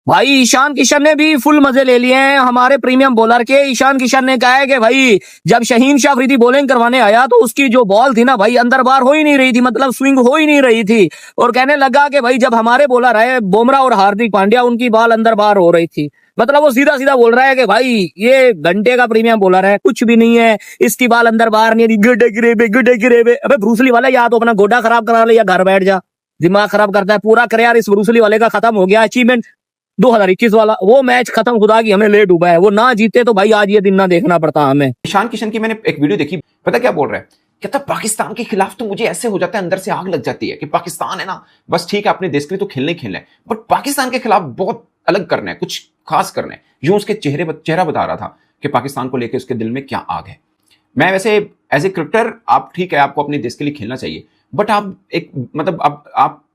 भाई ईशान किशन ने भी फुल मजे ले लिए हैं हमारे प्रीमियम बॉलर के। ईशान किशन ने कहा है कि भाई जब शाहीन शाह अफरीदी बॉलिंग करवाने आया तो उसकी जो बॉल थी ना भाई अंदर बार हो ही नहीं रही थी, मतलब स्विंग हो ही नहीं रही थी। और कहने लगा कि भाई जब हमारे बॉलर आए बुमराह और हार्दिक पांड्या उनकी बॉल अंदर बार हो रही थी। मतलब वो सीधा सीधा बोल रहा है कि भाई ये घंटे का प्रीमियम बॉलर है, कुछ भी नहीं है, इसकी बॉल अंदर बाहर नहीं है। गुड्डे गिरेबे। अबे ब्रूसली वाला या तो अपना गोडा खराब करा ले या घर बैठ जा, दिमाग खराब करता है पूरा। कर यार इस ब्रूसली वाले का खत्म हो गया अचीवमेंट 2021 वाला, वो मैच खत्म खुदा की हमें लेट डूबा है। वो ना जीते तो भाई आज ये दिन ना देखना पड़ता हमें। ईशान किशन की मैंने एक वीडियो देखी, पता क्या बोल रहा है, कहता पाकिस्तान के खिलाफ तो मुझे ऐसे हो जाता है, अंदर से आग लग जाती है कि पाकिस्तान है ना, बस ठीक है अपने देश के लिए तो खेलना ही खेलना है, बट पाकिस्तान के खिलाफ बहुत अलग करना है, कुछ खास करना है। यूं उसके चेहरा बता रहा था कि पाकिस्तान को लेकर उसके दिल में क्या आग है। मैं वैसे एज ए क्रिकेटर, आप ठीक है आपको अपने देश के लिए खेलना चाहिए, बट आप एक मतलब आप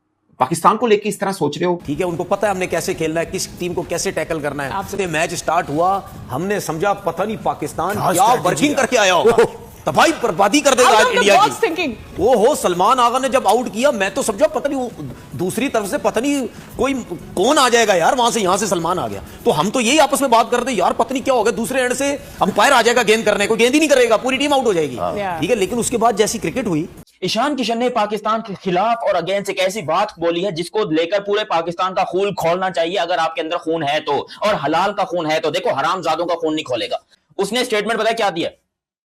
पाकिस्तान को लेके इस तरह सोच रहे हो। ठीक है, उनको पता है हमने कैसे खेलना है, किस टीम को कैसे टैकल करना है। आपसे मैच स्टार्ट हुआ, हमने समझा पता नहीं पाकिस्तान क्या वर्किंग करके आया होगा, तबाही बर्बादी कर देगा आज इंडिया की। वो हो सलमान आगा ने जब आउट किया, मैं तो समझा पता नहीं दूसरी तरफ से पता नहीं कोई कौन आ जाएगा यार, वहां से यहां से सलमान आ गया। तो हम तो यही आपस में बात करते यार पता नहीं क्या हो गया, दूसरे एंड से अंपायर आ जाएगा गेंद करने को, गेंद ही नहीं करेगा, पूरी टीम आउट हो जाएगी। ठीक है, लेकिन उसके बाद जैसी क्रिकेट हुई, ईशान किशन ने पाकिस्तान के खिलाफ और अगेंस्ट एक ऐसी बात बोली है जिसको लेकर पूरे पाकिस्तान का खून खोलना चाहिए। अगर आपके अंदर खून है तो, और हलाल का खून है तो। देखो हरामजादों का खून नहीं खोलेगा। उसने स्टेटमेंट पता क्या दिया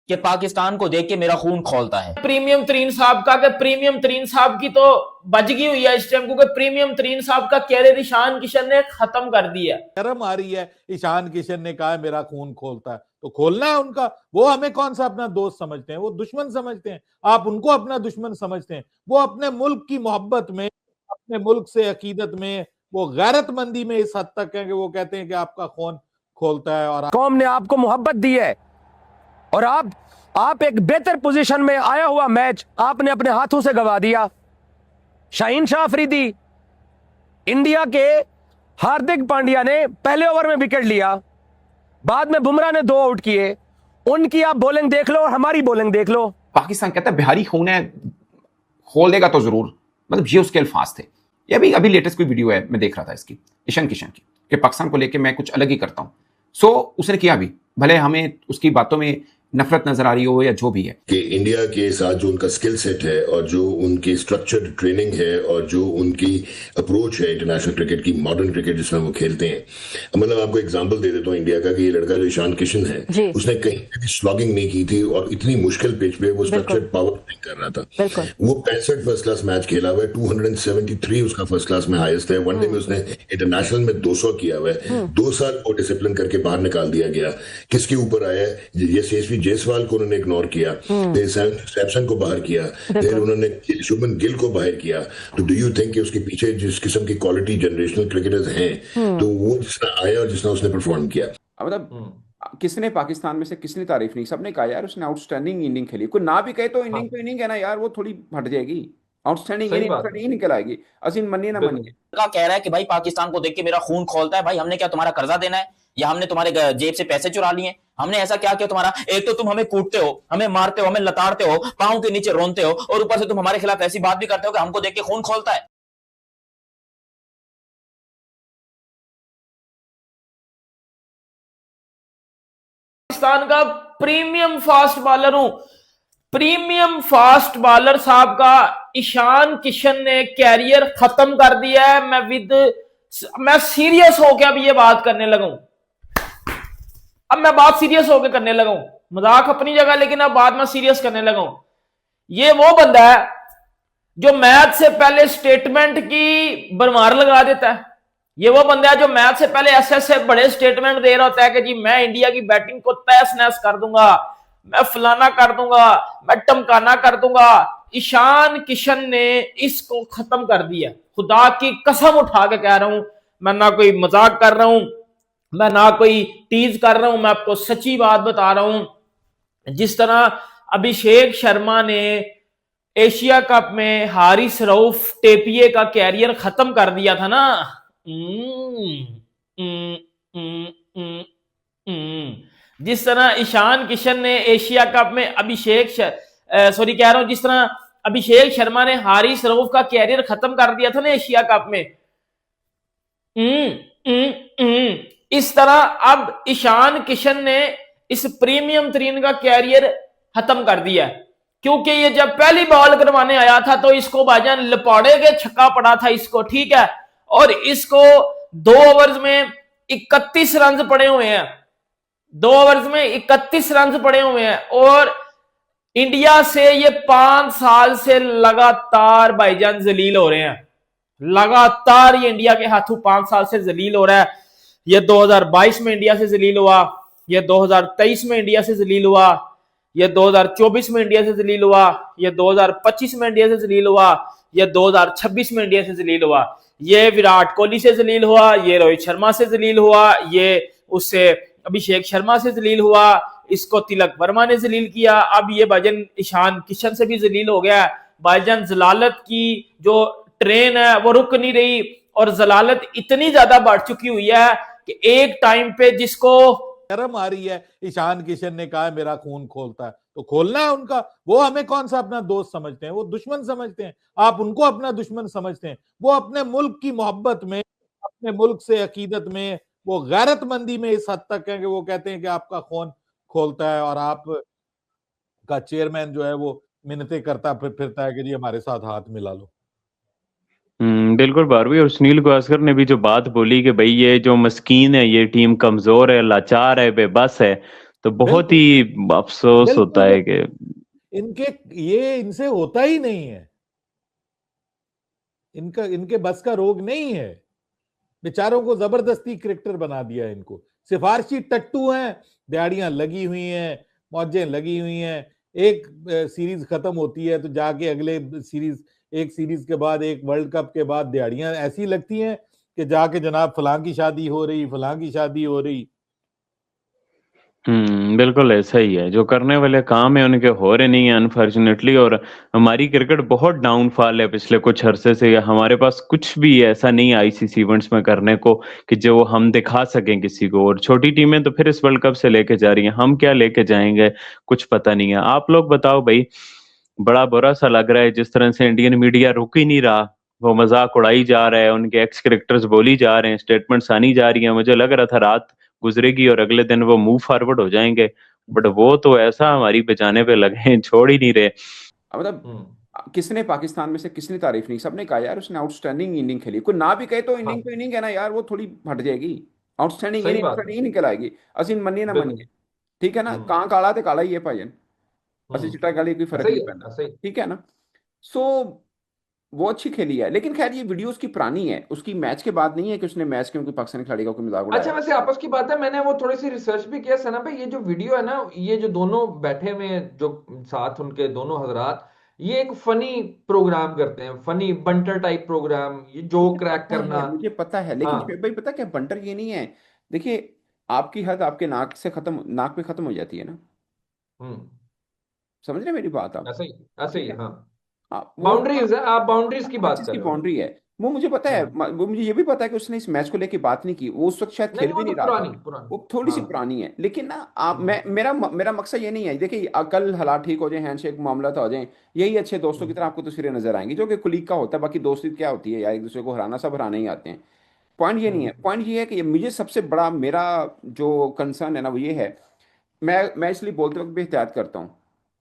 कि पाकिस्तान को देख के मेरा खून खोलता है। प्रीमियम तरीन साहब का, प्रीमियम तरीन साहब की तो बजगी हुई है इस टाइम, क्योंकि प्रीमियम तरीन साहब का कैरियर ईशान किशन ने खत्म कर दिया। शर्म आ रही है, ईशान किशन ने कहा है मेरा खून खोलता है, तो खोलना है उनका। वो हमें कौन सा अपना दोस्त समझते हैं, वो दुश्मन समझते हैं। आप उनको अपना दुश्मन समझते हैं। वो अपने मुल्क की मोहब्बत में, अपने मुल्क से अकीदत में, वो गैरतमंदी में इस हद तक है कि वो कहते हैं कि आपका खून खोलता है। और कौम ने आपको मोहब्बत दी है और आप एक बेहतर पोजीशन में आया हुआ मैच आपने अपने हाथों से गवा दिया। शाहीन शाह अफरीदी, इंडिया के हार्दिक पांड्या ने पहले ओवर में विकेट लिया, बाद में बुमराह ने 2 आउट किए। उनकी आप बॉलिंग देख लो और हमारी बॉलिंग देख लो। पाकिस्तान कहता है बिहारी खून है, खोल देगा तो जरूर, मतलब ये उसके अल्फाज थे। ये अभी लेटेस्ट कोई वीडियो है, मैं देख रहा था इसकी, ईशान किशन की, कि पाकिस्तान को लेके मैं कुछ अलग ही करता हूं। सो उसने किया भी, भले हमें उसकी बातों में नफरत नजर आ रही हो या जो भी है, कि इंडिया के साथ जो उनका स्किल सेट है और जो उनकी स्ट्रक्चर्ड ट्रेनिंग है और जो उनकी अप्रोच है इंटरनेशनल क्रिकेट की, मॉडर्न क्रिकेट जिसमें वो खेलते हैं, मतलब आपको एग्जांपल दे देता हूँ इंडिया का, कि ये लड़का जो ईशान किशन है उसने कहीं भी स्लॉगिंग नहीं की थी और इतनी मुश्किल पिच पे वो स्ट्रक्चर्ड पावर नहीं कर रहा था। वो 65 फर्स्ट क्लास मैच खेला हुआ है, 273 उसका फर्स्ट क्लास में हाईएस्ट है। वनडे में उसने इंटरनेशनल में 200 किया हुआ है। 2 साल को डिसिप्लिन करके बाहर निकाल दिया गया। किसके ऊपर आया है? यशस्वी जायसवाल को उन्होंने इग्नोर किया, फिर सैमसन को बाहर किया, फिर उन्होंने शुभमन गिल को बाहर किया। तो डू यू थिंक कि उसके पीछे जिस किस्म की क्वालिटी जनरेशनल क्रिकेटर्स हैं, तो वो जिसने आया और जिसने उसने परफॉर्म किया, मतलब किसने पाकिस्तान में से किसने तारीफ नहीं, सबने कहा यार उसने आउटस्टैंडिंग इनिंग खेली। कोई ना भी कहे तो इनिंग तो इनिंग है ना यार, वो थोड़ी हट जाएगी। आउटस्टैंडिंग इनिंग ही निकल आएगी, असीम मनिए ना मनिए। कह रहा है कि भाई पाकिस्तान को देख के मेरा खून खोलता है। भाई हमने क्या तुम्हारा कर्जा देना है या हमने तुम्हारे जेब से पैसे चुरा लिए? हमने ऐसा क्या किया तुम्हारा? एक तो तुम हमें कूटते हो, हमें मारते हो, हमें लताड़ते हो, पांव के नीचे रोनते हो, और ऊपर से तुम हमारे खिलाफ ऐसी बात भी करते हो कि हमको देख के खून खोलता है। पाकिस्तान का प्रीमियम फास्ट बॉलर हूं, प्रीमियम फास्ट बॉलर साहब का ईशान किशन ने कैरियर खत्म कर दिया है। मैं सीरियस होकर अब ये बात करने लगा हूं। अब मैं बात सीरियस होकर करने लगा हूं, मजाक अपनी जगह, लेकिन अब बात मैं सीरियस करने लगा हूं। ये वो बंदा है जो मैच से पहले स्टेटमेंट की भरमार लगा देता है। ये वो बंदा है जो मैच से पहले ऐसे बड़े स्टेटमेंट दे रहा होता है कि जी मैं इंडिया की बैटिंग को तहस नहस कर दूंगा, मैं फलाना कर दूंगा, मैं टमकाना कर दूंगा। ईशान किशन ने इसको खत्म कर दिया। खुदा की कसम उठा के कह रहा हूं, मैं ना कोई मजाक कर रहा हूं, मैं ना कोई टीज कर रहा हूं, मैं आपको सच्ची बात बता रहा हूं। जिस तरह अभिषेक शर्मा ने एशिया कप में हारिस रऊफ टेपिए का कैरियर खत्म कर दिया था ना, जिस तरह ईशान किशन ने एशिया कप में जिस तरह अभिषेक शर्मा ने हारिस रऊफ का कैरियर खत्म कर दिया था ना एशिया कप में, इस तरह अब ईशान किशन ने इस प्रीमियम तरीन का कैरियर खत्म कर दिया है, क्योंकि ये जब पहली बॉल करवाने आया था तो इसको भाईजान लपौड़े के छक्का पड़ा था इसको, ठीक है, और इसको 2 ओवर्स में 31 रन पड़े हुए हैं, 2 ओवर्स में 31 रन पड़े हुए हैं, और इंडिया से ये 5 साल से लगातार भाईजान जलील हो रहे हैं, लगातार ये इंडिया के हाथों 5 साल से जलील हो रहा है। ये 2022 में इंडिया से जलील हुआ, ये 2023 में इंडिया से जलील हुआ, ये 2024 में इंडिया से जलील हुआ, ये 2025 में इंडिया से जलील हुआ, ये 2026 में इंडिया से जलील हुआ, ये विराट कोहली से जलील हुआ, ये रोहित शर्मा से जलील हुआ, ये उससे अभिषेक शर्मा से जलील हुआ, इसको तिलक वर्मा ने जलील किया, अब ये भाईजान ईशान किशन से भी जलील हो गया। भाईजान जलालत की जो ट्रेन है वो रुक नहीं रही, और जलालत इतनी ज्यादा बढ़ चुकी हुई है कि एक टाइम पे जिसको शर्म आ रही है। ईशान किशन ने कहा मेरा खून खोलता है, तो खोलना है उनका। वो हमें कौन सा अपना दोस्त समझते हैं, वो दुश्मन समझते हैं। आप उनको अपना दुश्मन समझते हैं। वो अपने मुल्क की मोहब्बत में, अपने मुल्क से अकीदत में, वो गैरतमंदी में इस हद तक है कि वो कहते हैं कि आपका खून खोलता है, और आप का चेयरमैन जो है वो मिन्नतें करता फिरता है कि जी हमारे साथ हाथ मिला लो। बिल्कुल बारवी। और सुनील गावस्कर ने भी जो बात बोली कि भाई ये जो मस्कीन है, ये टीम कमजोर है, लाचार है, बेबस है, तो बहुत ही अफसोस होता है कि ये इनसे होता ही नहीं है, इनके बस का रोग नहीं है। बेचारों को जबरदस्ती क्रिकेटर बना दिया है इनको। सिफारशी टट्टू हैं, दिहाड़ियां लगी हुई हैं, मौजें लगी हुई हैं। एक सीरीज खत्म होती है तो जाके अगले सीरीज, एक सीरीज के बाद, एक वर्ल्ड कप के बाद दिहाड़ियां ऐसी लगती हैं कि जाके जनाब फलां की शादी हो रही, फलां की शादी हो रही। बिल्कुल ऐसा ही है। जो करने वाले काम है उनके हो रहे नहीं है अनफॉर्चुनेटली। और हमारी क्रिकेट बहुत डाउनफॉल है पिछले कुछ अरसे से। हमारे पास कुछ भी ऐसा नहीं है आईसीसी इवेंट्स में करने को कि जो हम दिखा सकें किसी को। और छोटी टीमें तो फिर इस वर्ल्ड कप से लेके जा रही हैं, हम क्या लेके जाएंगे कुछ पता नहीं है। आप लोग बताओ भाई। बड़ा बुरा सा लग रहा है जिस तरह से इंडियन मीडिया रुक ही नहीं रहा, वो मजाक उड़ाई जा रहा है, उनके एक्स क्रिकेटर्स बोली जा रहे हैं, स्टेटमेंट्स आनी जा रही है। मुझे लग रहा था रात गुजरेगी और अगले दिन वो मूव फॉरवर्ड हो जाएंगे, बट वो तो ऐसा हमारी बचाने पे लगे हैं, छोड़ ही नहीं रहे। मतलब किसने पाकिस्तान में से किसने तारीफ नहीं, सबने कहा यार उसने आउटस्टैंडिंग इनिंग खेली। कोई ना भी कहे तो इनिंग तो इनिंग है ना यार, वो थोड़ी हट जाएगी। आउटस्टैंडिंग इनिंग आउटस्टैंडिंग निकल आएगी। असीन मनिए ना मनिए, ठीक है ना। कहाँ काला तो काला ही है भाईजान, असि चिट्टा काली कोई फर्क नहीं पैदा, ठीक है ना। सो वो अच्छी खेली है, लेकिन खैर ये वीडियो उसकी पुरानी है, उसकी मैच के बाद नहीं है कि उसने मैच के कोई पाकिस्तानी खिलाड़ी का कोई मजाक उड़ाया। अच्छा, वैसे आपस की बात है, मैंने वो थोड़ी सी रिसर्च भी किया सना भाई। ये जो वीडियो है ना, ये जो दोनों बैठे हुए जो साथ उनके दोनों हजरात, ये एक फनी प्रोग्राम करते हैं, फनी बंटर टाइप प्रोग्राम, ये जोक क्रैक करना। मुझे पता है, लेकिन हाँ। भाई पता क्या, बंटर ये नहीं है। देखिए आपकी हद आपके नाक से खत्म, नाक पे खत्म हो जाती है ना। समझ रहे मेरी बात आप? ऐसे ही, ऐसे ही, हाँ। वो बाउंड्रीज है, आप बाउंड्रीज की बात चीज कर की रहे हो। बाउंड्री है। वो मुझे पता है, वो मुझे ये भी पता है कि उसने इस मैच को लेके बात नहीं की। वो उस वक्त शायद खेल नहीं, भी वो नहीं तो रहा था। पुरानी। वो थोड़ी सी पुरानी है, लेकिन ना आप मेरा मकसद ये नहीं है। देखिए कल हालात ठीक हो जाए, हैंडशेक मामला तो हो जाए, यही अच्छे दोस्तों की तरह आपको तस्वीरें नजर आएंगी, जो कि कुलीग का होता है। बाकी दोस्ती क्या होती है यार, एक दूसरे को हराना, सब हराने ही आते हैं। पॉइंट ये नहीं है। पॉइंट ये है कि मुझे सबसे बड़ा मेरा जो कंसर्न है ना, वो ये है, मैं इसलिए बोलते वक्त भी एहतियात करता हूँ।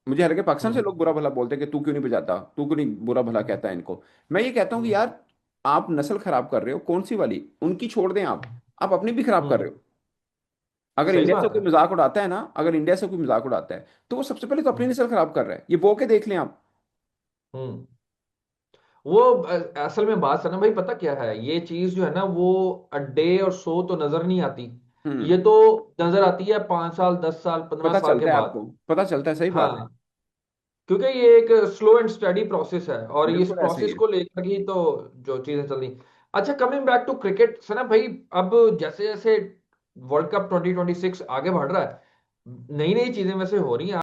मुझे हर के पाकिस्तान से लोग बुरा भला बोलते हैं कि तू क्यों नहीं बजाता, तू क्यों नहीं बुरा भला कहता है इनको। मैं ये कहता हूँ कि यार आप नस्ल खराब कर रहे हो। कौन सी वाली, उनकी छोड़ दें, आप अपनी भी खराब कर रहे हो। अगर सही इंडिया बात से कोई है। मजाक उड़ाता है ना, अगर इंडिया से कोई मजाक उड़ाता है तो वो सबसे पहले तो अपनी नस्ल खराब कर रहा है। ये बो के देख लें आप। वो असल में बात है ना भाई, पता क्या है, ये चीज जो है ना, वो अड्डे और सो तो नजर नहीं आती, ये तो नजर आती है 5 साल 10 साल 15 पता साल के चलता है, बाद। आपको पता चलता है, सही बात है। हाँ, क्योंकि ये एक स्लो एंड स्टडी प्रोसेस है, और इस बिल्कुल ऐसे ही प्रोसेस है। को लेकर ही तो जो चीजें चल रही। अच्छा, कमिंग बैक टू क्रिकेट सना भाई, अब जैसे जैसे वर्ल्ड कप 2026 आगे बढ़ रहा है, नई नई चीजें वैसे हो रही हैं।